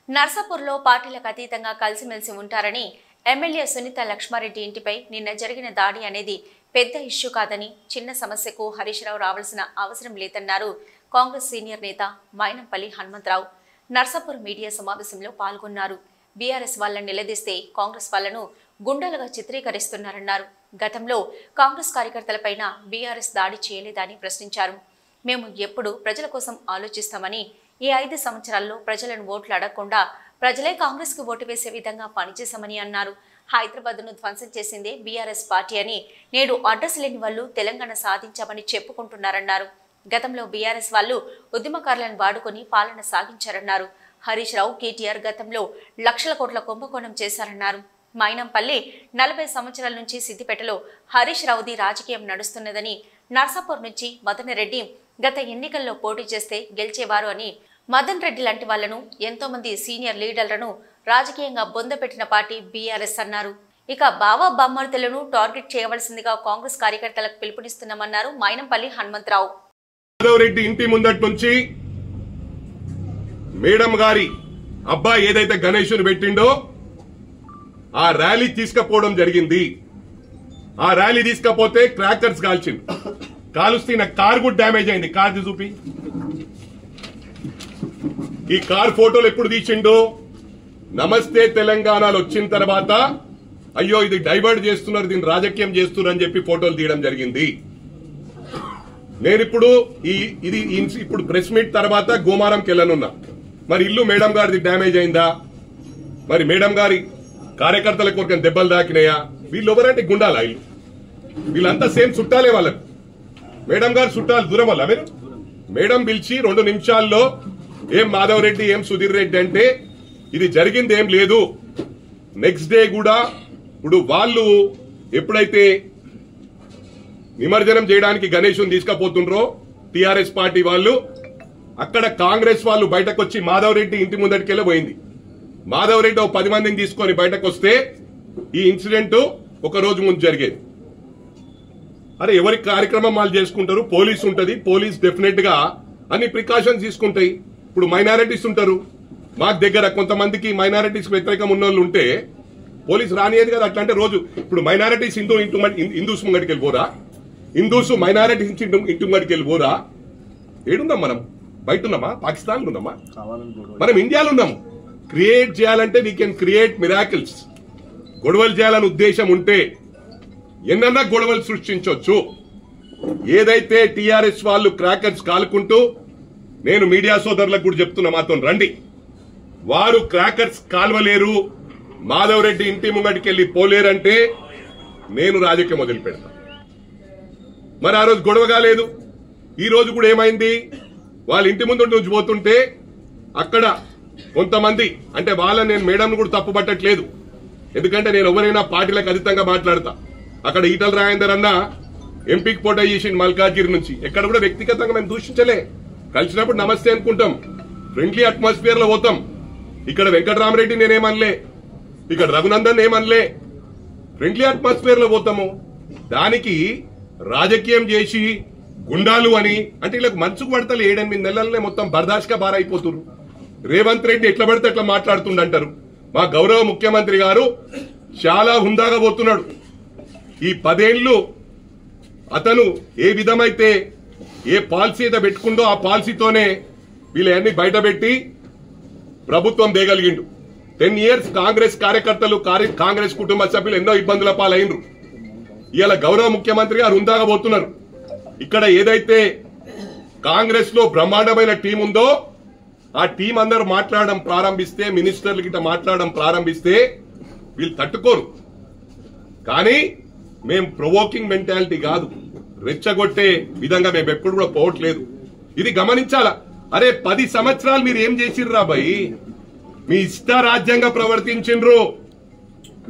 నర్సాపూర్లో పార్టీలకు అతీతంగా కలిసిమెలిసి ఉంటారని ఎమ్మెల్యే సునీత లక్ష్మారెడ్డి ఇంటిపై నిన్న జరిగిన దాడి అనేది పెద్ద ఇష్యూ కాదని, చిన్న సమస్యకు హరీష్ రావు రావాల్సిన అవసరం లేదన్నారు కాంగ్రెస్ సీనియర్ నేత మైనంపల్లి హనుమంతరావు. నర్సాపూర్ మీడియా సమావేశంలో పాల్గొన్నారు. బీఆర్ఎస్ వాళ్ళని నిలదీస్తే కాంగ్రెస్ వాళ్లను గుండాలుగా చిత్రీకరిస్తున్నారన్నారు. గతంలో కాంగ్రెస్ కార్యకర్తలపైన బీఆర్ఎస్ దాడి చేయలేదని ప్రశ్నించారు. మేము ఎప్పుడు ప్రజల కోసం ఆలోచిస్తామని, ఈ 5 సంవత్సరాల్లో ప్రజలను ఓట్లు అడగకుండా ప్రజలే కాంగ్రెస్ కు ఓటు వేసే విధంగా పనిచేశామని అన్నారు. హైదరాబాద్ను ధ్వంసం చేసిందే బీఆర్ఎస్ పార్టీ అని, నేడు అడ్రస్ లేని వాళ్ళు తెలంగాణ సాధించామని చెప్పుకుంటున్నారన్నారు. గతంలో బీఆర్ఎస్ వాళ్ళు ఉద్యమకారులను వాడుకొని పాలన సాగించారన్నారు. హరీష్ రావు, కేటీఆర్ గతంలో లక్షల కోట్ల కుంభకోణం చేశారన్నారు. మైనంపల్లి 40 సంవత్సరాల నుంచి సిద్దిపేటలో హరీష్ రావుది రాజకీయం నడుస్తున్నదని, నర్సాపూర్ నుంచి మదన్ రెడ్డి గత ఎన్నికల్లో పోటీ చేస్తే గెలిచేవారు అని, మదన్ రెడ్డి లాంటి వాళ్లను, ఎంతో మంది సీనియర్ లీడర్లను రాజకీయంగా బొందపెట్టిన పార్టీ బీఆర్ఎస్ అన్నారు. ఇక బావా బామ్మర్తులను టార్గెట్ చేయవలసిందిగా కాంగ్రెస్ కార్యకర్తలకు పిలుపునిస్తున్నామన్నారు మైనంపల్లి హనుమంతరావు. రెడ్డి ఇంటి ముందటి నుంచి మేడం గారి అబ్బాయి ఏదైతే గణేషుని పెట్టిండో ఆ ర్యాలీ తీసుకపోవడం జరిగింది. ఆ ర్యాలీ తీసుకపోతే క్రాకర్స్ కాల్చింది. కాలుస్తే నా కార్ కూడా డ్యామేజ్ అయింది. కార్ చూపి. ఈ కార్ ఫోటోలు ఎప్పుడు తీసిండో నమస్తే తెలంగాణలో వచ్చిన తర్వాత అయ్యో ఇది డైవర్ట్ చేస్తున్నారు, దీన్ని రాజకీయం చేస్తున్నారు అని చెప్పి ఫోటోలు తీయడం జరిగింది. నేనిప్పుడు ఇప్పుడు ప్రెస్ మీట్ తర్వాత గోమారంకి వెళ్ళనున్నా. మరి ఇల్లు మేడం గారిది డ్యామేజ్ అయిందా? మరి మేడం గారి కార్యకర్తల కొరకు దెబ్బలు దాకినాయా? వీళ్ళు ఎవరంటే గుండాలా? వీళ్ళంతా సేమ్ చుట్టాలే వాళ్ళకు. మేడం గారు చుట్టాలు దూరం వల్ల మీరు మేడం పిలిచి 2 నిమిషాల్లో ఏం మాధవ్ రెడ్డి, ఏం సుధీర్ రెడ్డి అంటే ఇది జరిగింది ఏం లేదు. నెక్స్ట్ డే కూడా ఇప్పుడు వాళ్ళు ఎప్పుడైతే నిమజ్జనం చేయడానికి గణేషుని తీసుకుపోతుండ్రో టీఆర్ఎస్ పార్టీ వాళ్ళు, అక్కడ కాంగ్రెస్ వాళ్ళు బయటకు వచ్చి మాధవ్ రెడ్డి ఇంటి ముందటికెళ్ళి పోయింది. మాధవ్ రెడ్డి 10 మందిని తీసుకొని బయటకు వస్తే ఈ ఇన్సిడెంట్ ఒక రోజు ముందు జరిగేది. అరే ఎవరి కార్యక్రమం వాళ్ళు చేసుకుంటారు. పోలీసు ఉంటది, పోలీస్ డెఫినెట్ గా అన్ని ప్రికాషన్స్ తీసుకుంటాయి. ఇప్పుడు మైనారిటీస్ ఉంటారు, మాకు దగ్గర కొంతమందికి మైనారిటీస్ వ్యతిరేకం ఉన్నోళ్ళు ఉంటే పోలీసు రానియదు కదా. అట్లా అంటే రోజు ఇప్పుడు మైనారిటీస్ హిందూస్ ముంగటికి వెళ్ళిపోరా, హిందూస్ మైనారిటీస్ ఇంటి ముంగటికి వెళ్ళిపోరా? ఏడున్నాం మనం? బయట ఉన్నామా? పాకిస్తాన్ ఉన్నామా? మనం ఇండియాలో ఉన్నాము. క్రియేట్ చేయాలంటే వీ కెన్ క్రియేట్ మిరాకిల్స్. గొడవలు చేయాలని ఉద్దేశం ఉంటే ఎన్నన్నా గొడవలు సృష్టించవచ్చు. ఏదైతే టీఆర్ఎస్ వాళ్ళు క్రాకర్స్ కాలుకుంటూ, నేను మీడియా సోదరులకు కూడా చెప్తున్నా, మాతో రండి. వారు క్రాకర్స్ కాల్వలేరు, మాధవ్ రెడ్డి ఇంటి ముంగటికి వెళ్లి పోలేరంటే నేను రాజకీయం మొదలు పెడతా. మరి ఆ రోజు గొడవ కాలేదు. ఈ రోజు కూడా ఏమైంది? వాళ్ళ ఇంటి ముందు నుంచి పోతుంటే అక్కడ కొంతమంది, అంటే వాళ్ళని నేను మేడంను కూడా తప్పు పట్టట్లేదు, ఎందుకంటే నేను ఎవరైనా పార్టీలకు అతీతంగా మాట్లాడతా. అక్కడ ఈటల రాజేందర్ అన్న ఎంపీకి పోటీ చేసిండు మల్కాజ్గిరి నుంచి. ఎక్కడ కూడా వ్యక్తిగతంగా మేము దూషించలే. కలిసినప్పుడు నమస్తే అనుకుంటాం, ఫ్రెండ్లీ అట్మాస్ఫియర్ లో పోతాం. ఇక్కడ వెంకటరామరెడ్డి నేనేమనలే, ఇక్కడ రఘునందన్ ఏమనలే, ఫ్రెండ్లీ అట్మాస్ఫియర్ లో పోతాము. దానికి రాజకీయం చేసి గుండాలు అని అంటే వీళ్ళకి మంచుకు పడతలు 7-8 నెలలనే మొత్తం బర్దాష్గా బారైపోతున్నారు. రేవంత్ రెడ్డి ఎట్లా పడితే అట్లా మాట్లాడుతుండంటారు. మా గౌరవ ముఖ్యమంత్రి గారు చాలా హుందాగా పోతున్నాడు. ఈ 10 ఏళ్లు అతను ఏ విధమైతే ఏ పాలసీ అయితే పెట్టుకుందో ఆ పాలసీతోనే వీళ్ళన్నీ బయటపెట్టి ప్రభుత్వం దేగలిగిండు. 10 years కాంగ్రెస్ కార్యకర్తలు, కాంగ్రెస్ కుటుంబ సభ్యులు ఎన్నో ఇబ్బందుల పాలైనరు. ఇవాళ గౌరవ ముఖ్యమంత్రి గారు హుందాగా పోతున్నారు. ఇక్కడ ఏదైతే కాంగ్రెస్ లో బ్రహ్మాండమైన టీం ఉందో ఆ టీం అందరూ మాట్లాడడం ప్రారంభిస్తే, మినిస్టర్లు గిట్ట మాట్లాడడం ప్రారంభిస్తే వీళ్ళు తట్టుకోరు. కానీ మేం ప్రొవోకింగ్ మెంటాలిటీ కాదు, రెచ్చగొట్టే విధంగా మేము ఎప్పుడు కూడా పోవట్లేదు. ఇది గమనించాలా. అరే 10 సంవత్సరాలు మీరు ఏం చేసిర్రా భయ్? మీ ఇష్ట రాజ్యంగా ప్రవర్తించిండ్రు.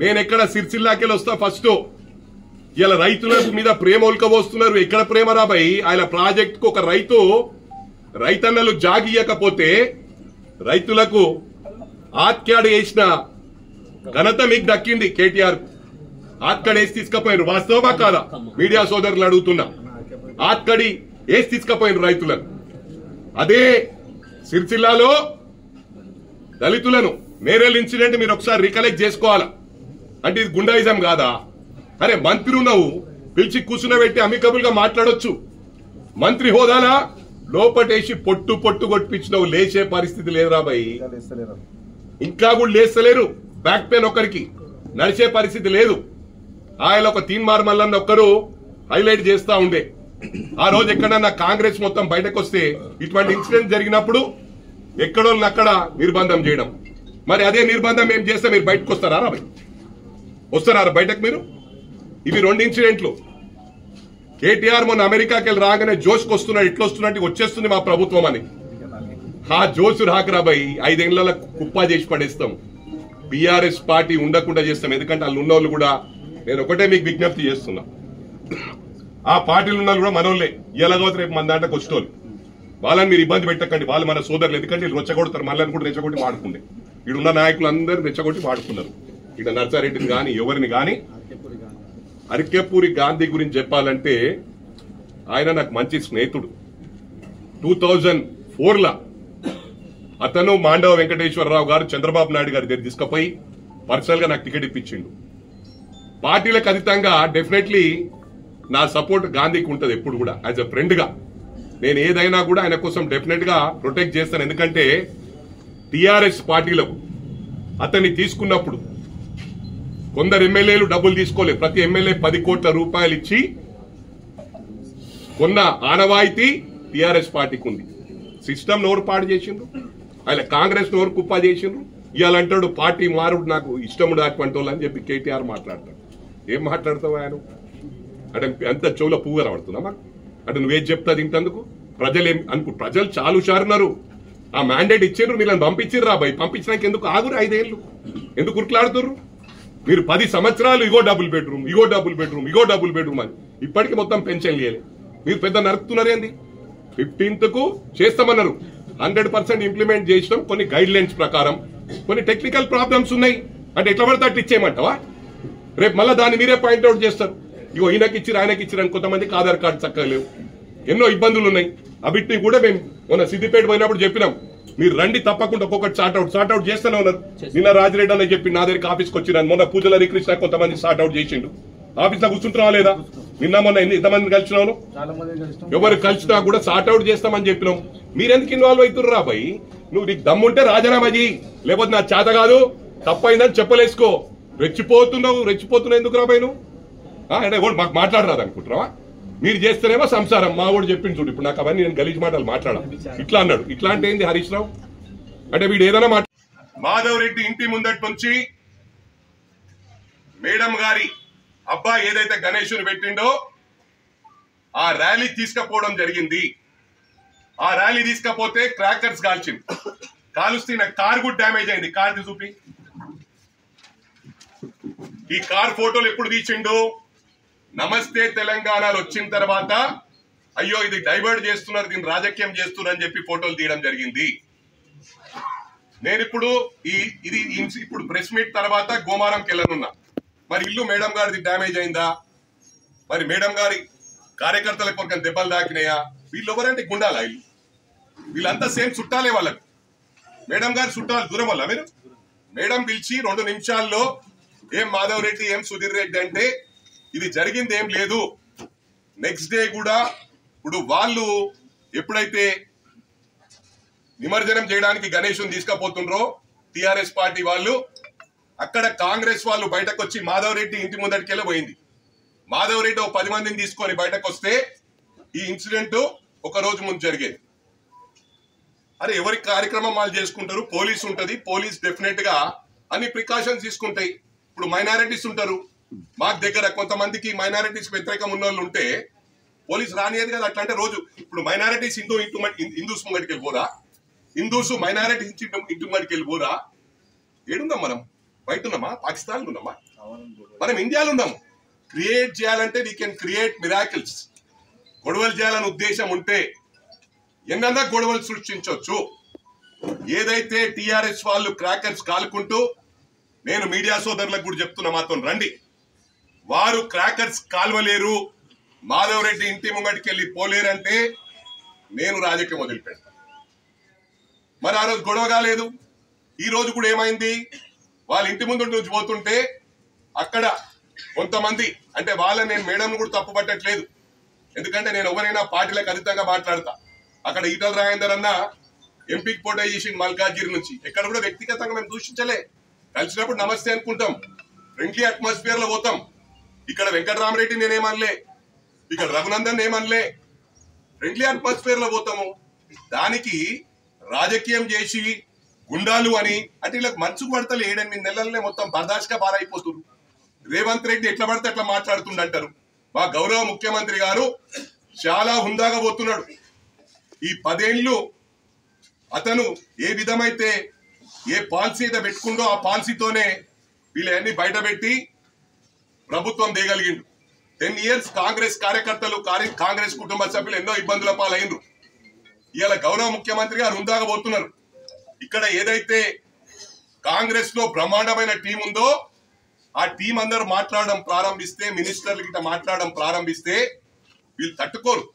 నేను ఎక్కడ సిరిసిల్లాకెళ్ళి వస్తా ఫస్ట్. ఇలా రైతుల మీద ప్రేమ ఉల్కబోస్తున్నారు. ఎక్కడ ప్రేమ రా భయ్? ఆయన ప్రాజెక్ట్ కు ఒక రైతన్నలు జాగియకపోతే రైతులకు ఆత్కాడు వేసిన ఘనత మీకు దక్కింది. కేటీఆర్ ఆత్కడేసి తీసుకుపోయినారు. వాస్తవమా కాదా? మీడియా సోదరులు అడుగుతున్నా. ఆత్కడి వేసి తీసుకుపోయినారు రైతులకు. అదే సిరిసిల్లాలో దళితులను మేరేల్ ఇన్సిడెంట్ మీరు ఒకసారి రికలెక్ట్ చేసుకోవాలా. అంటే ఇది గుండాయిజం కాదా? అరే మంత్రి ఉన్నావు, పిలిచి కూర్చునబెట్టి అమికబుల్ గా మాట్లాడొచ్చు. మంత్రి హోదాలా లోపటేసి పొట్టు పొట్టు కొట్టించినవు, లేచే పరిస్థితి లేదురా బాయ్. ఇంకా కూడా లేస్తలేరు. బ్యాక్ పెయిన్ ఒకరికి, నడిచే పరిస్థితి లేదు. ఆయన ఒక తీన్మార్ మల్లన్న ఒక్కరు హైలైట్ చేస్తా ఉండే. ఆ రోజు ఎక్కడన్నా కాంగ్రెస్ మొత్తం బయటకు వస్తే ఇటువంటి ఇన్సిడెంట్ జరిగినప్పుడు ఎక్కడోళ్ళక్కడ నిర్బంధం చేయడం. మరి అదే నిర్బంధం ఏం చేస్తే మీరు బయటకు వస్తారా? వస్తారా బయటకు మీరు? ఇవి 2 ఇన్సిడెంట్లు. కేటీఆర్ మొన్న అమెరికాకి వెళ్ళి రాగానే జోష్కి వస్తున్నాడు, ఇట్లా వస్తున్నట్టు వచ్చేస్తుంది మా ప్రభుత్వం అని. ఆ జోష్ రాకరా బాయ్, 5 ఏళ్ల కుప్పా చేసి పడేస్తాం. బీఆర్ఎస్ పార్టీ ఉండకుండా చేస్తాం. ఎందుకంటే వాళ్ళు ఉన్నోళ్ళు కూడా, నేను ఒకటే మీకు విజ్ఞప్తి చేస్తున్నా, ఆ పార్టీలు ఉన్న కూడా మనోళ్ళే. ఎలాగోతే రేపు మన దాంట్లోకి వచ్చేటోళ్ళు. వాళ్ళని మీరు ఇబ్బంది పెట్టకండి. వాళ్ళు మన సోదరులు. ఎందుకంటే వీళ్ళు రెచ్చగొడతారు, మనల్ని కూడా రెచ్చగొట్టి వాడుకుండే. ఈడున్న నాయకులు అందరూ రెచ్చగొట్టి వాడుకున్నారు. ఇక్కడ నర్సారెడ్డిని గాని ఎవరిని గాని. అరికెపూరి గాంధీ గురించి చెప్పాలంటే ఆయన నాకు మంచి స్నేహితుడు. 2004 అతను మాండవ వెంకటేశ్వరరావు గారు చంద్రబాబు నాయుడు గారి దగ్గర తీసుకుపోయి పర్సనల్ గా నాకు టికెట్ ఇప్పించిండు. పార్టీలకు అతీతంగా డెఫినెట్లీ నా సపోర్ట్ గాంధీకి ఉంటుంది ఎప్పుడు కూడా. యాజ్ ఎ ఫ్రెండ్ గా నేను ఏదైనా కూడా ఆయన కోసం డెఫినెట్ గా ప్రొటెక్ట్ చేస్తాను. ఎందుకంటే టీఆర్ఎస్ పార్టీలకు అతన్ని తీసుకున్నప్పుడు కొందరు ఎమ్మెల్యేలు డబ్బులు తీసుకోలేదు. ప్రతి ఎమ్మెల్యే 10 కోట్ల రూపాయలు ఇచ్చి కొన్న ఆనవాయితీ టీఆర్ఎస్ పార్టీకి ఉంది. సిస్టమ్ నోరు పాడు చేసిండ్రు, ఆయన కాంగ్రెస్ నోరు కుప్పా చేసిండ్రు. ఇవాళ అంటాడు పార్టీ మారుడు నాకు ఇష్టముడు అటువంటి వాళ్ళు అని చెప్పి కేటీఆర్ మాట్లాడతాడు. ఏం మాట్లాడతావు ఆయన? అంటే ఎంత చెవులో పువ్వు కనబడుతుందా మాకు? అంటే నువ్వేం చెప్తా ఇంతందుకు? ప్రజలు చాలా హుషారున్నారు. ఆ మ్యాండేట్ ఇచ్చిండ్రు, మీరు పంపించిర్రు రా బాయ్. పంపించడానికి ఎందుకు ఆగురు? 5 ఏళ్లు ఎందుకు ఉరుకులాడుతుర్రు? మీరు 10 సంవత్సరాలు ఇగో డబుల్ బెడ్రూమ్, ఇగో డబుల్ బెడ్రూమ్, ఇగో డబుల్ బెడ్రూమ్ అని ఇప్పటికీ మొత్తం పెన్షన్ లేలే. మీరు పెద్ద నరుకుతున్నారేంది? 15th కు చేస్తామన్నారు. 100% ఇంప్లిమెంట్ చేసినాం. కొన్ని గైడ్ లైన్స్ ప్రకారం కొన్ని టెక్నికల్ ప్రాబ్లమ్స్ ఉన్నాయి. అంటే ఎట్లా పడితే అట్లా ఇచ్చేయమంటావా? రేపు మళ్ళీ దాన్ని మీరే పాయింట్అవుట్ చేస్తారు. ఇగో ఈయనకి ఇచ్చిరు, ఆయనకి ఇచ్చిరు అని. కొంతమందికి ఆధార్ కార్డు చక్కగా లేవు, ఎన్నో ఇబ్బందులు ఉన్నాయి. అవిటిని కూడా మేము మొన్న సిద్దిపేట పోయినప్పుడు చెప్పినాం, మీరు రండి తప్పకుండా ఒక్కొక్కటి సార్ట్అవుట్ చేస్తూనే ఉన్నారు. నిన్న రాజిరెడ్డి అని చెప్పి నా దగ్గరికి ఆఫీస్కి వచ్చినాను. మొన్న పూజల హరికృష్ణ కొంతమంది సార్ట్అవుట్ చేసిండు. ఆఫీస్ లో కూర్చుంటున్నావా లేదా? నిన్న మొన్న ఎంతమంది కలిసినావు? ఎవరు కలిసినా కూడా సార్ట్అవుట్ చేస్తామని చెప్పినాం. మీరెందుకు ఇన్వాల్వ్ అవుతుర్రు రా భయ్? నువ్వు నీకు దమ్ముంటే రాజీనామా చేయి, లేకపోతే నా చేత కాదు తప్పైందని చెప్పలేసుకో. రెచ్చిపోతున్నావు ఎందుకు రా భయ్ నువ్వు? అంటే మాకు మాట్లాడరాదు అనుకుంటున్నావా? మీరు చేస్తేనేమో సంసారం. మా వాడు చెప్పింది చూడు. ఇప్పుడు నాకు అవన్నీ నేను గలీజ్ మాటలు మాట్లాడా. ఇట్లా అన్నాడు. ఇట్లా అంటే ఏంది హరీష్ రావు? అంటే వీడు ఏదైనా మాధవ్ రెడ్డి ఇంటి ముందటి నుంచి మేడం గారి అబ్బాయి ఏదైతే గణేషుని పెట్టిండో ఆ ర్యాలీ తీసుకపోవడం జరిగింది. ఆ ర్యాలీ తీసుకపోతే క్రాకర్స్ కాల్చింది. కాలుస్తే నాకు కార్ కూడా డ్యామేజ్ అయింది. కార్ చూపి. ఈ కార్ ఫోటోలు ఎప్పుడు తీసిండు? నమస్తే తెలంగాణలో వచ్చిన తర్వాత అయ్యో ఇది డైవర్ట్ చేస్తున్నారు, దీన్ని రాజకీయం చేస్తున్నారు అని చెప్పి ఫోటోలు తీయడం జరిగింది. నేను ఇప్పుడు ఇప్పుడు ప్రెస్ మీట్ తర్వాత గోమారంకి వెళ్ళనున్నా. మరి ఇల్లు మేడం గారిది డ్యామేజ్ అయిందా? మరి మేడం గారి కార్యకర్తలకు కొంచెం దెబ్బలు తాకినాయా? వీళ్ళు ఎవరంటే గుండాలా? వీళ్ళంతా సేమ్ చుట్టాలే వాళ్ళకు. మేడం గారి చుట్టాలు దూరం వల్ల మీరు మేడం పిలిచి 2 నిమిషాల్లో ఏం మాధవ్ రెడ్డి ఏం సుధీర్ రెడ్డి అంటే ఇది జరిగింది ఏం లేదు. నెక్స్ట్ డే కూడా ఇప్పుడు వాళ్ళు ఎప్పుడైతే నిమజ్జనం చేయడానికి గణేషుని తీసుకుపోతుండ్రో టిఆర్ఎస్ పార్టీ వాళ్ళు, అక్కడ కాంగ్రెస్ వాళ్ళు బయటకు వచ్చి మాధవ్ రెడ్డి ఇంటి ముందటికెళ్ళి పోయింది. మాధవ్ రెడ్డి 10 మందిని తీసుకొని బయటకు వస్తే ఈ ఇన్సిడెంట్ ఒక రోజు ముందు జరిగేది. అరే ఎవరి కార్యక్రమం వాళ్ళు చేసుకుంటారు. పోలీసు ఉంటది. పోలీస్ డెఫినెట్ గా అన్ని ప్రికాషన్స్ తీసుకుంటాయి. ఇప్పుడు మైనారిటీస్ ఉంటారు. మాకు దగ్గర కొంతమందికి మైనారిటీస్ వ్యతిరేకం ఉన్న వాళ్ళు ఉంటే పోలీసు రానియదు కదా. అట్లా అంటే రోజు ఇప్పుడు మైనారిటీస్ హిందూస్ ముంగటికి వెళ్ళిపోరా? హిందూస్ మైనారిటీస్ ఇంటి ముంగటికి వెళ్ళిపోరా? ఏడున్నాం మనం? బయట ఉన్నామా? పాకిస్తాన్ ఉన్నామా? మనం ఇండియాలో ఉన్నాము. క్రియేట్ చేయాలంటే వీ కెన్ క్రియేట్ మిరాకిల్స్. గొడవలు చేయాలని ఉద్దేశం ఉంటే ఎన్నన్నా గొడవలు సృష్టించవచ్చు. ఏదైతే టిఆర్ఎస్ వాళ్ళు క్రాకర్స్ కాలుకుంటూ, నేను మీడియా సోదరులకు కూడా చెప్తున్నా, మాతో రండి. వారు క్రాకర్స్ కాల్వలేరు, మాధవ్ రెడ్డి ఇంటి ముంగటికి వెళ్ళి పోలేరంటే నేను రాజకీయం వదిలిపెడతా. మరి ఆ రోజు గొడవ కాలేదు. ఈ రోజు కూడా ఏమైంది, వాళ్ళ ఇంటి ముందు నుంచి పోతుంటే అక్కడ కొంతమంది, అంటే వాళ్ళని నేను మేడం కూడా తప్పు పట్టట్లేదు, ఎందుకంటే నేను ఎవరైనా పార్టీలకు అతీతంగా మాట్లాడతా. అక్కడ ఈటల రాజేందర్ అన్న ఎంపీకి పోటీ చేసింది మల్కాజ్గిరి నుంచి. ఎక్కడ కూడా వ్యక్తిగతంగా మేము దూషించలే, కలిసినప్పుడు నమస్తే అనుకుంటాం, ఫ్రెండ్లీ అట్మాస్ఫియర్ లో పోతాం. ఇక్కడ వెంకటరామరెడ్డి నేనేమనలే, ఇక్కడ రఘునందన్ ఏమనలే, ఫ్రెండ్లీ అట్మాస్ఫియర్ లో పోతాము. దానికి రాజకీయం చేసి గుండాలు అని అంటే వీళ్ళకి మంచుకు పడతలే 7-8 నెలలనే మొత్తం బర్దాష్గా బారైపోతున్నారు. రేవంత్ రెడ్డి ఎట్లా పడితే అట్లా మాట్లాడుతుండంటారు. మా గౌరవ ముఖ్యమంత్రి గారు చాలా హుందాగా పోతున్నాడు. ఈ 10 ఏళ్ళు అతను ఏ విధమైతే ఏ పాలసీ అయితే పెట్టుకుందో ఆ పాలసీతోనే వీళ్ళన్నీ బయట పెట్టి ప్రభుత్వం దేగలిగిండు. 10 years కాంగ్రెస్ కార్యకర్తలు కాంగ్రెస్ కుటుంబ సభ్యులు ఎన్నో ఇబ్బందుల పాలైనరు. ఇవాళ గౌరవ ముఖ్యమంత్రి గారు హుందాగా పోతున్నారు. ఇక్కడ ఏదైతే కాంగ్రెస్ లో బ్రహ్మాండమైన టీం ఉందో ఆ టీం అందరూ మాట్లాడడం ప్రారంభిస్తే, మినిస్టర్లు గిట్ట మాట్లాడడం ప్రారంభిస్తే వీళ్ళు తట్టుకోరు.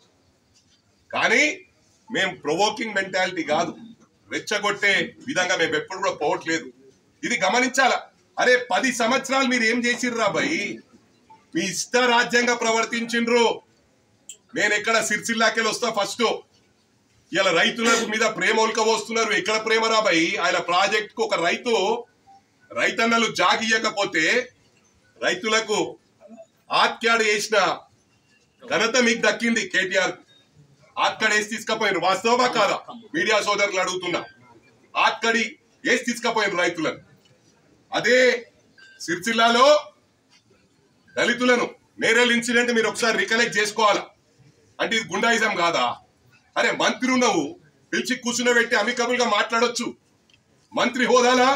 కానీ మేము ప్రొవోకింగ్ మెంటాలిటీ కాదు, రెచ్చగొట్టే విధంగా మేము ఎప్పుడు కూడా పోవట్లేదు. ఇది గమనించాలా. అరే 10 సంవత్సరాలు మీరు ఏం చేసిర్రా భయ్, మీ ఇష్ట రాజ్యంగా ప్రవర్తించిండ్రు. నేను ఎక్కడ సిరిసిల్లాకెళ్ళి వస్తా ఫస్ట్. ఇలా రైతుల మీద ప్రేమ ఉల్కబోస్తున్నారు. ఎక్కడ ప్రేమ రా భయ్, ఆయన ప్రాజెక్ట్ కు ఒక రైతన్నలు జాగియకపోతే రైతులకు ఆత్కాడు వేసిన ఘనత మీకు దక్కింది. కేటీఆర్ ఆత్కడి వేసి తీసుకపోయినారు, వాస్తవమా కాదా? మీడియా సోదరులు అడుగుతున్నా, ఆత్కడి వేసి తీసుకపోయినారు రైతులను. అదే సిరిసిల్లాలో దళితులను నేరల్ ఇన్సిడెంట్ మీరు ఒకసారి రికలెక్ట్ చేసుకోవాలా. అంటే ఇది గుండాయిజం కాదా? అరే మంత్రి ఉన్నావు, పిలిచి కూర్చునబెట్టి అమికబుల్ గా మాట్లాడొచ్చు. మంత్రి హోదాలా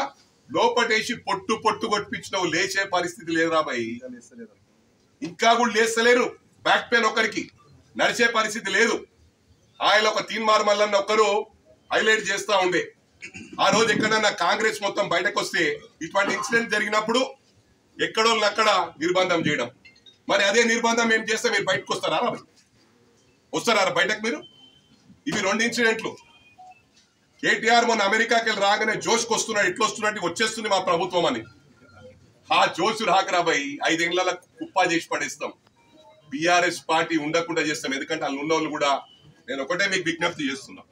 లోపటేసి పొట్టు కొట్టిపించినవు, లేచే పరిస్థితి లేదురా భయ్. ఇంకా కూడా లేస్తలేరు. బ్యాక్ పెయిన్ ఒకరికి, నడిచే పరిస్థితి లేదు. ఆయన ఒక తీన్మార్ మల్లన్న ఒక్కరు హైలైట్ చేస్తా ఉండే. ఆ రోజు ఎక్కడన్నా కాంగ్రెస్ మొత్తం బయటకు వస్తే ఇటువంటి ఇన్సిడెంట్ జరిగినప్పుడు ఎక్కడో అక్కడ నిర్బంధం చేయడం. మరి అదే నిర్బంధం ఏం చేస్తే మీరు బయటకు వస్తారా? వస్తారా బయటకు మీరు? ఇవి 2 ఇన్సిడెంట్లు. కేటీఆర్ మొన్న అమెరికాకి వెళ్ళి రాగానే జోష్కి వస్తున్నాడు, ఎట్లా వస్తున్నట్టు వచ్చేస్తుంది మా ప్రభుత్వం అని. ఆ జోష్ రాకరా భయ్, 5 ఏళ్ల కుప్పా చేసి పడేస్తాం. బీఆర్ఎస్ పార్టీ ఉండకుండా చేస్తాం. ఎందుకంటే వాళ్ళు ఉన్న వాళ్ళు కూడా, నేను ఒకటే మీకు విజ్ఞప్తి చేస్తున్నా,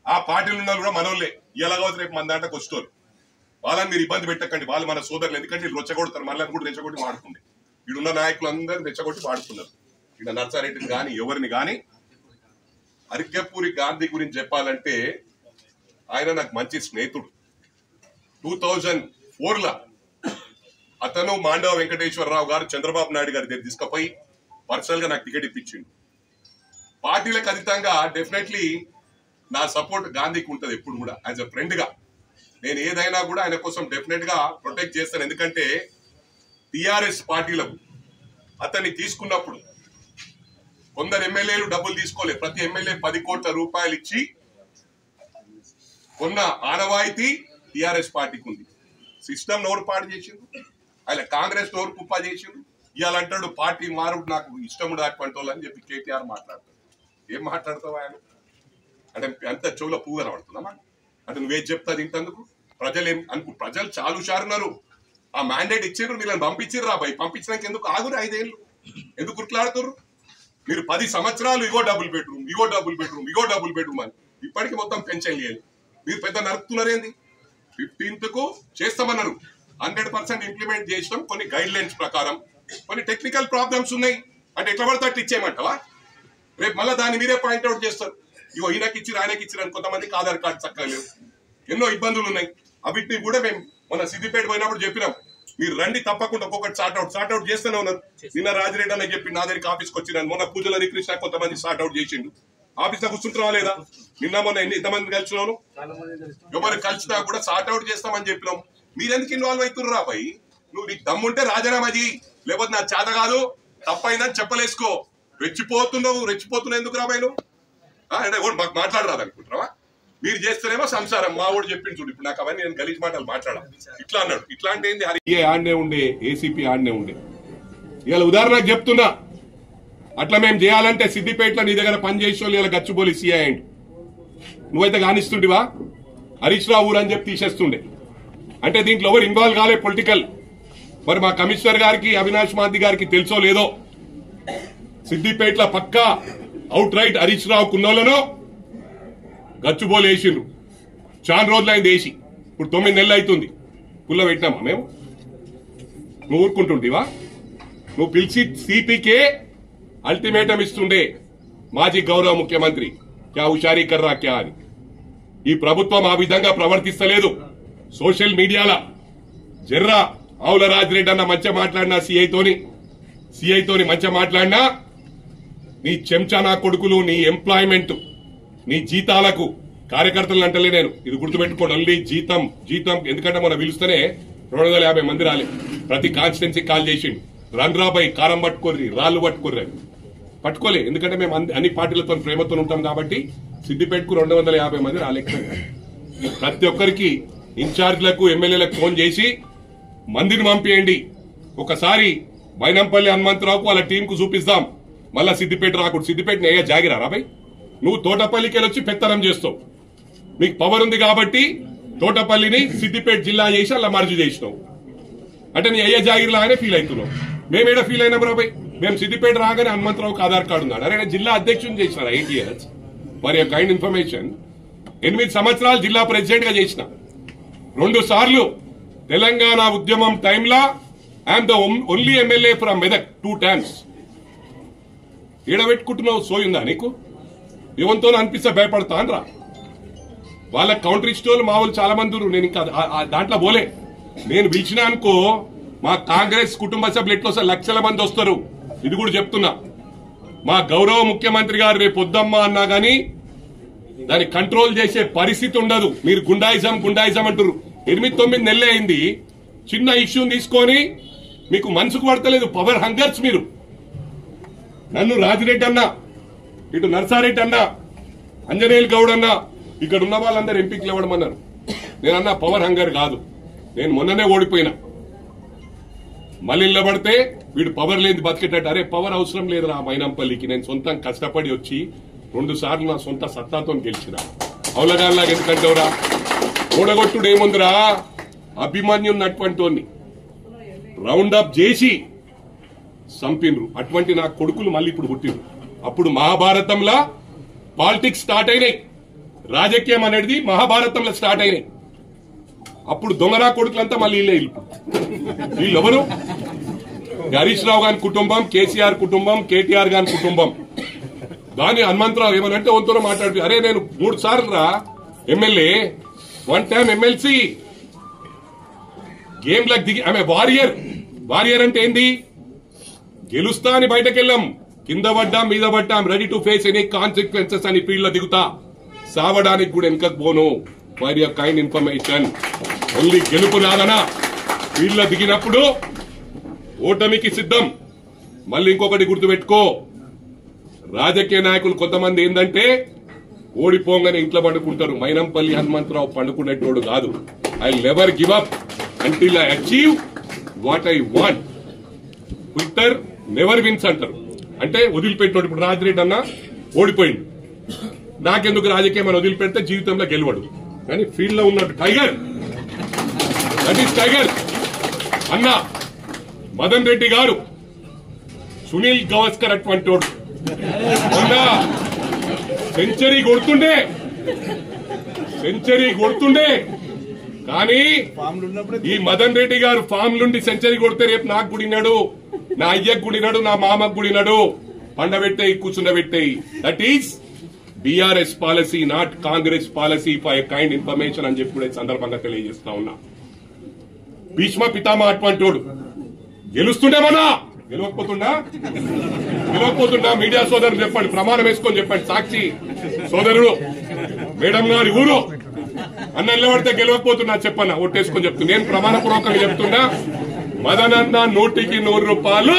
ఆ పార్టీలు ఉన్న కూడా మనోళ్ళే. ఎలాగవచ్చు రేపు మన దాంట్లోకి వస్తారు. వాళ్ళని మీరు ఇబ్బంది పెట్టకండి, వాళ్ళు మన సోదరులు. ఎందుకంటే వీళ్ళు రెచ్చగొడతారు, మళ్ళీ కూడా రెచ్చగొట్టి వాడుతుంది. ఈడున్న నాయకులు అందరూ రెచ్చగొట్టి వాడుతున్నారు. ఇక్కడ నర్సారెడ్డిని కానీ ఎవరిని కానీ. అరికెపూరి గాంధీ గురించి చెప్పాలంటే ఆయన నాకు మంచి స్నేహితుడు. 2004 అతను మాండవ వెంకటేశ్వరరావు గారు చంద్రబాబు నాయుడు గారి దగ్గర తీసుకుపోయి పర్సనల్ గా నాకు టికెట్ ఇప్పించిండు. పార్టీలకు అతీతంగా డెఫినెట్లీ నా సపోర్ట్ గాంధీకి ఉంటుంది ఎప్పుడు కూడా. యాజ్ అ ఫ్రెండ్ గా నేను ఏదైనా కూడా ఆయన కోసం డెఫినెట్ గా ప్రొటెక్ట్ చేస్తాను. ఎందుకంటే టిఆర్ఎస్ పార్టీలకు అతన్ని తీసుకున్నప్పుడు కొందరు ఎమ్మెల్యేలు డబ్బులు తీసుకోలేదు. ప్రతి ఎమ్మెల్యే 10 కోట్ల రూపాయలు ఇచ్చి కొన్న ఆనవాయితీ టిఆర్ఎస్ పార్టీకి ఉంది. సిస్టమ్ నోరు పాడు చేసిండు, ఆయన కాంగ్రెస్ నోరు కుప్ప చేసిండు. ఇవాళ అంటాడు పార్టీ మారుడు నాకు ఇష్టం ఉండేటువంటి వాళ్ళు అని చెప్పి కేటీఆర్ మాట్లాడతాడు. ఏం మాట్లాడతావు ఆయన అంటే అంత చెవులో పువ్వు కనబడుతుందా? అంటే నువ్వేం చెప్తాది ఇంతందుకు? ప్రజలు ఏం ప్రజలు చాలా హుషారున్నారు. ఆ మ్యాండేట్ ఇచ్చిండ్రు, వీళ్ళని పంపించిర్రు రా భయ్. పంపించడానికి ఎందుకు ఆగురు? 5 ఏళ్ళు ఎందుకు గుర్తులాడుతున్నారు? మీరు 10 సంవత్సరాలు ఇగో డబుల్ బెడ్రూమ్ అని ఇప్పటికి మొత్తం పెన్షన్ లేదు. మీరు పెద్ద నరుకుతున్నారేంది? 15th కు చేస్తామన్నారు, 100% ఇంప్లిమెంట్ చేసినాం. కొన్ని గైడ్ లైన్స్ ప్రకారం కొన్ని టెక్నికల్ ప్రాబ్లమ్స్ ఉన్నాయి. అంటే ఎట్లా పడితే అట్లా ఇచ్చేయమంటావా? రేపు మళ్ళీ దాన్ని మీరే పాయింట్అవుట్ చేస్తారు. ఇగో ఈయనకి ఇచ్చిరు ఆయనకి ఇచ్చిరు అని. కొంతమందికి ఆధార్ కార్డు చక్కగా లేవు, ఎన్నో ఇబ్బందులు ఉన్నాయి. అవిటిని కూడా మేము మొన్న సిద్దిపేట పోయినప్పుడు చెప్పినాం, మీరు రండి తప్పకుండా ఒక్కొక్కటి సార్ట్అవుట్ చేస్తూనే ఉన్నారు. నిన్న రాజిరెడ్డి అని చెప్పి నా దగ్గరికి ఆఫీస్కి వచ్చినాను. మొన్న పూజల హరికృష్ణ కొంతమంది సార్ట్అవుట్ చేసిండు. ఆఫీస్ లో కూర్చుంటున్నావా లేదా? నిన్న మొన్న ఎంతమంది కలిసినాను? ఎవరు కలిసినా కూడా సార్ట్అవుట్ చేస్తామని చెప్పినాం. మీరెందుకు ఇన్వాల్వ్ అవుతుర్రు రా భయ్? నువ్వు నీకు దమ్ముంటే రాజీనామా చేయి, లేకపోతే నా చేత కాదు తప్పైందని చెప్పలేసుకో. రెచ్చిపోతున్నావు ఎందుకు రా భయ్ నువ్వు? అంటే మాకు మాట్లాడరాదు అనుకుంటున్నావా? మీరు చేస్తేనేమో సంసారం. మా వాడు చెప్పింది చూడు, ఇప్పుడు నాకు అవన్నీ నేను గలీజ్ మాటలు మాట్లాడాలి. ఇట్లా అన్నాడు. ఇట్లా అంటే ఏంది? ఆడనే ఉండే, ఏసీపీ ఆడనే ఉండే. ఇవాళ ఉదాహరణకు చెప్తున్నా, అట్లా మేము చేయాలంటే సిద్దిపేటలో నీ దగ్గర పనిచేసే వాళ్ళు ఇలా గచ్చిబోలి సీఐ అయ్యిండు. నువ్వైతే కానిస్తుంటివా? హరీష్ రావు ఊరు అని చెప్పి తీసేస్తుండే. అంటే దీంట్లో ఎవరు ఇన్వాల్వ్ కాలే పొలిటికల్. మరి మా కమిషనర్ గారికి అవినాష్ మాంతి గారికి తెలుసో లేదో, సిద్దిపేటలో పక్కా అవుట్ రైట్ హరీష్ రావు కున్నోళ్లను గచ్చుబోలు వేసిండ్రు. చాలా రోజులైంది వేసి, ఇప్పుడు 9 నెలలు అవుతుంది. పుల్ల పెట్టినామా మేము? నువ్వు ఊరుకుంటుంటివా? నువ్వు పిలిచి సిపికే అల్టిమేటం ఇస్తుండే మాజీ గౌరవ ముఖ్యమంత్రి, క్యా హుషారీ కర్రా క్యా అని. ఈ ప్రభుత్వం ఆ విధంగా ప్రవర్తిస్తలేదు. సోషల్ మీడియాలో జర్రా ఆవుల రాజిరెడ్డి అన్న మంచిగా మాట్లాడినా, సిఐతోని మంచిగా మాట్లాడినా, నీ చెంచా నా కొడుకులు, నీ ఎంప్లాయ్మెంట్, నీ జీతాలకు కార్యకర్తలను అంటలే నేను. ఇది గుర్తుపెట్టుకోండి. ఓన్లీ జీతం. ఎందుకంటే మనం పిలుస్తేనే 250 మంది రాలే. ప్రతి కాన్స్టిట్యున్సీ కాల్ చేసిండు, రన్ రాబాయి కారం పట్టుకోర్రి, రాళ్లు పట్టుకోర్రి. పట్టుకోలే, ఎందుకంటే మేము అన్ని పార్టీలతో ప్రేమతో ఉంటాం కాబట్టి. సిద్దిపేటకు 250 మంది రాలేకపోయారు. ప్రతి ఒక్కరికి ఇన్ఛార్జ్లకు ఎమ్మెల్యేలకు ఫోన్ చేసి మందిని పంపియండి, ఒకసారి మైనంపల్లి హనుమంతరావుకు వాళ్ళ టీంకు చూపిస్తాం, మళ్ళా సిద్దిపేట రాకూడదు. సిద్దిపేటని అయ్యా జాగిరా రాబాయ్, నువ్వు తోటపల్లికి వెళ్ళొచ్చి పెత్తనం చేస్తావు. నీకు పవర్ ఉంది కాబట్టి తోటపల్లిని సిద్దిపేట జిల్లా చేసి అలా మర్జీ చేసినావు. అంటే నీ అయ్యా జాగిరిలాగానే ఫీల్ అవుతున్నావు. మేమేడా ఫీల్ అయినాం రాబాయ్? మేము సిద్దిపేట రాగానే హనుమంతరావుకి ఆధార్ కార్డు ఉన్నాడు. అరే జిల్లా అధ్యక్షుని చేసినారు 8 years. For your kind information, 8 సంవత్సరాలు జిల్లా ప్రెసిడెంట్ గా చేసిన. 2 సార్లు తెలంగాణ ఉద్యమం టైంలో I'm the only MLA from Medak 2 times. ఈడబెట్టుకుంటున్నావు, సోయుందా నీకు? ఎవరితో అనిపిస్తే భయపడతా అనరా? వాళ్ళకి కౌంటర్ ఇచ్చేవాళ్ళు మా వాళ్ళు చాలా మంది. నేను ఇంకా దాంట్లో పోలే. నేను పిలిచినా అనుకో, మా కాంగ్రెస్ కుటుంబ సభ్యులు ఎట్లా వస్తారు, లక్షల మంది వస్తారు. ఇది కూడా చెప్తున్నా. మా గౌరవ ముఖ్యమంత్రి గారు రేపు వద్దమ్మా అన్నా గానీ దాన్ని కంట్రోల్ చేసే పరిస్థితి ఉండదు. మీరు గుండాయిజం అంటారు. 8-9 నెలలే అయింది. చిన్న ఇష్యూని తీసుకొని మీకు మనసుకు పడతలేదు. పవర్ హంగర్స్ మీరు. నన్ను రాజిరెడ్డి అన్నా, ఇటు నర్సారెడ్డి అన్నా, అంజనేయులు గౌడ్ అన్నా, ఇక్కడ ఉన్న వాళ్ళందరూ ఎంపీకి ఇవ్వడమన్నారు. నేనన్నా పవర్ హంగర్ కాదు, నేను మొన్ననే ఓడిపోయినా. మళ్ళీ నిలబడితే వీడు పవర్ లేని బతికేటట్టు. అరే పవర్ అవసరం లేదురా మైనంపల్లికి. నేను సొంతం కష్టపడి వచ్చి 2 సార్లు నా సొంత సత్తాతో గెలిచిన. అవులగాల్లాగా ఎందుకంటావురా? ఓడగొట్టుడు ఏముందిరా? అభిమన్యున్నటువంటి రౌండప్ చేసి సంపిన్రు. అటువంటి నా కొడుకులు మళ్ళీ ఇప్పుడు పుట్టిండ్రు. అప్పుడు మహాభారతంలో పాలిటిక్స్ స్టార్ట్ అయినాయి. రాజకీయం అనేది మహాభారతంలో స్టార్ట్ అయినాయి. అప్పుడు దొంగరా కొడుకులంతా మళ్ళీ వీళ్ళెవరు? హరీష్ రావు గారి కుటుంబం, కేసీఆర్ కుటుంబం, కేటీఆర్ గారి కుటుంబం. దాని హనుమంతరావు ఏమనంటే వంతులో మాట్లాడుతూ, అరే నేను 3 సార్లు రా ఎమ్మెల్యే, 1 time ఎమ్మెల్సీ. గేమ్ లకు దిగి ఆమె వారియర్ అంటే ఏంది? గెలుస్తా అని బయటకెళ్ళాం, కింద పడ్డాం, మీద పడ్డాం, ready to face any consequences అని ఫీల్డ్ లో దిగుతా. సావడానికి కూడా వెనకకు పోను. For your kind information. Only గెలుపు రాదనా? ఫీల్డ్ లో దిగినప్పుడు ఓటమికి సిద్ధం. మళ్ళీ ఇంకొకటి గుర్తుపెట్టుకో, రాజకీయ నాయకులు కొంతమంది ఏంటంటే ఓడిపోగానే ఇంట్లో పండుకుంటారు. మైనంపల్లి హనుమంతరావు పండుకునేటోడు కాదు. I never give up until I achieve what I want. Quitter never wins అంటారు. అంటే వదిలిపెట్టాడు. ఇప్పుడు రాజిరెడ్డి అన్న ఓడిపోయింది, నాకెందుకు రాజకీయం అని వదిలిపెడితే జీవితంలో గెలవడు. కానీ ఫీల్డ్ లో ఉన్నట్టు టైగర్, దట్ ఈస్ టైగర్ అన్న మదన్ రెడ్డి గారు, సునీల్ గవాస్కర్ అటువంటి వాడు. మొన్న సెంచరీ కొడుతుండే కానీ ఈ మదన్ రెడ్డి గారు ఫామ్ నుండి సెంచరీ కొడితే రేపు నాకు గుడినాడు, నా అయ్యకు గుడినాడు, నా మామకు గుడినాడు. పండబెట్టాయి, కూర్చుండబెట్టాయి. That is BRS policy, not Congress policy. For a kind information అని చెప్పి కూడా ఈ సందర్భంగా తెలియజేస్తా ఉన్నా. భీష్మ పితామహ అటువంటి వాడు. గెలుస్తుండేమన్నా గెలవకపోతుండా? మీడియా సోదరులు చెప్పండి, ప్రమాణం వేసుకొని చెప్పండి. సాక్షి సోదరుడు మేడం గారి ఊరు అన్న నిలబడితే గెలవకపోతున్నా చెప్పన్నా, ఒట్టేసుకొని చెప్తున్నా. నేను ప్రమాణపూర్వకంగా చెప్తున్నా, మదనన్న 100కి 100 రూపాయలు.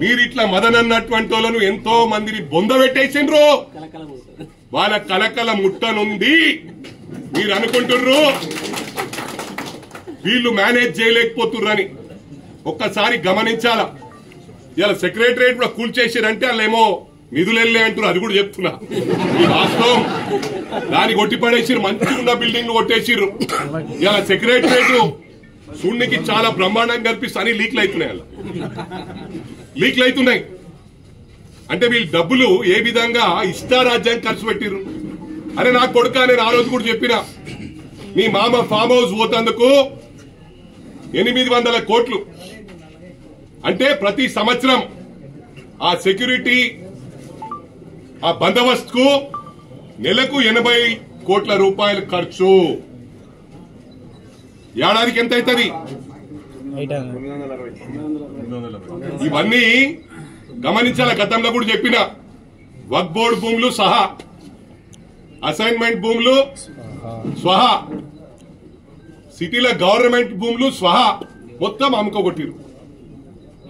మీరిట్లా మదనన్నటువంటి వాళ్ళను ఎంతో మందిని బొందబెట్టేసిండ్రు. వాళ్ళ కలకల ముట్టనుంది. మీరు అనుకుంటుర్రు వీళ్ళు మేనేజ్ చేయలేకపోతుర్రని. ఒక్కసారి గమనించాలా. ఇలా సెక్రటరియట్ కూడా కూల్చేసారంటే వాళ్ళేమో నిధులు వెళ్ళే అంటారు, అది కూడా చెప్తున్నా. ఈ వాస్తవం దాన్ని కొట్టిపడేసిరు, మంచిగా ఉన్న బిల్డింగ్ కొట్టేసిర్రు. ఇలా సెక్రటరేట్ శూన్యకి చాలా బ్రహ్మాండంగా కనిపిస్తా అని లీక్లు అవుతున్నాయి. అంటే వీళ్ళు డబ్బులు ఏ విధంగా ఇష్టారాజ్యాన్ని ఖర్చు పెట్టిర్రు. అరే నా కొడుక, నేను ఆ రోజు కూడా చెప్పిన, మీ మామ ఫామ్ హౌస్ పోతందుకు 800 కోట్లు. అంటే ప్రతి సంవత్సరం ఆ సెక్యూరిటీ ఆ బందోబస్తుకు నెలకు 80 కోట్ల రూపాయలు ఖర్చు. ఏడాదికి ఎంత అవుతుంది? ఇవన్నీ గమనించాల. గతంలో కూడా చెప్పిన, వక్ఫ్ బోర్డు భూములు సహా, అసైన్మెంట్ భూములు స్వహా, సిటీల గవర్నమెంట్ భూములు స్వహా మొత్తం అమ్ముకోగొట్టిరు.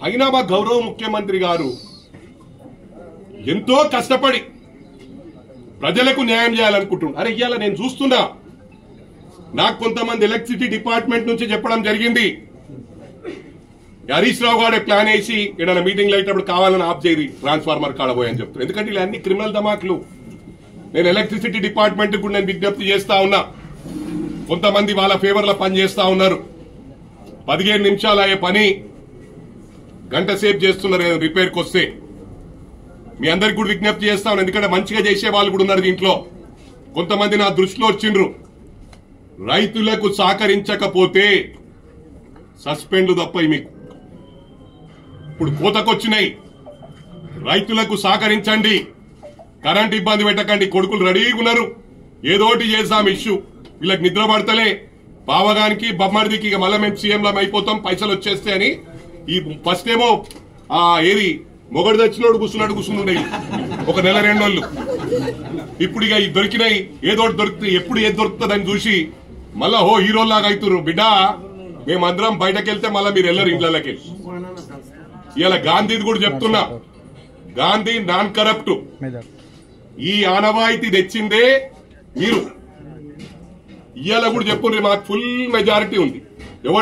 అయినా మా గౌరవ ముఖ్యమంత్రి గారు ఎంతో కష్టపడి ప్రజలకు న్యాయం చేయాలనుకుంటున్నారు. అరే ఇవాళ నేను చూస్తున్నా, నాకు కొంతమంది ఎలక్ట్రిసిటీ డిపార్ట్మెంట్ నుంచి చెప్పడం జరిగింది, హరీష్ రావు గారే ప్లాన్ వేసి ఏదైనా మీటింగ్ అయ్యేటప్పుడు కావాలని ఆఫ్ చేయరు, ట్రాన్స్ఫార్మర్ కాడబోయని చెప్తారు. ఎందుకంటే ఇలా అన్ని క్రిమినల్ ధమాకులు. నేను ఎలక్ట్రిసిటీ డిపార్ట్మెంట్ కూడా నేను విజ్ఞప్తి చేస్తా ఉన్నా, కొంతమంది వాళ్ళ ఫేవర్ లో పని చేస్తా ఉన్నారు. 15 నిమిషాలు అయ్యే పని గంట సేపు చేస్తున్నారు రిపేర్కి వస్తే. మీ అందరికి కూడా విజ్ఞప్తి చేస్తా ఉన్నాను, ఎందుకంటే మంచిగా చేసే వాళ్ళు కూడా ఉన్నారు దీంట్లో. కొంతమంది నా దృష్టిలో వచ్చిండ్రు, రైతులకు సహకరించకపోతే సస్పెండ్లు తప్ప మీకు. ఇప్పుడు కోతకొచ్చినాయి, రైతులకు సహకరించండి, కరెంట్ ఇబ్బంది పెట్టకండి. కొడుకులు రెడీగా ఉన్నారు, ఏదోటి చేసాం ఇష్యూ. వీళ్ళకి నిద్ర పడతలే, బావగానికి బొమ్మడిదికి ఇక మళ్ళీ మేము సీఎంలో అయిపోతాం పైసలు వచ్చేస్తే అని. ఈ ఫస్ట్ ఏమో ఏది మొగడు తెచ్చినోడు కూర్చున్నాడు ఒక నెల 2 నెలలు. ఇప్పుడు ఇక దొరికినాయి, ఏదోటి దొరికితే ఎప్పుడు ఏది దొరుకుతుందని చూసి మళ్ళా హీరోలాగా అవుతున్నారు. బిడ్డ మేమందరం బయటకెళ్తే మళ్ళా మీరు వెళ్ళరు ఇంట్లోకి. ఇలా గాంధీది కూడా చెప్తున్నా, గాంధీ నాన్ కరప్ట్. ఈ ఆనవాయితీ తెచ్చిందే మీరు. ఇవాళ కూడా చెప్పుండ్రి, మాకు ఫుల్ మెజారిటీ ఉంది. ఎవరు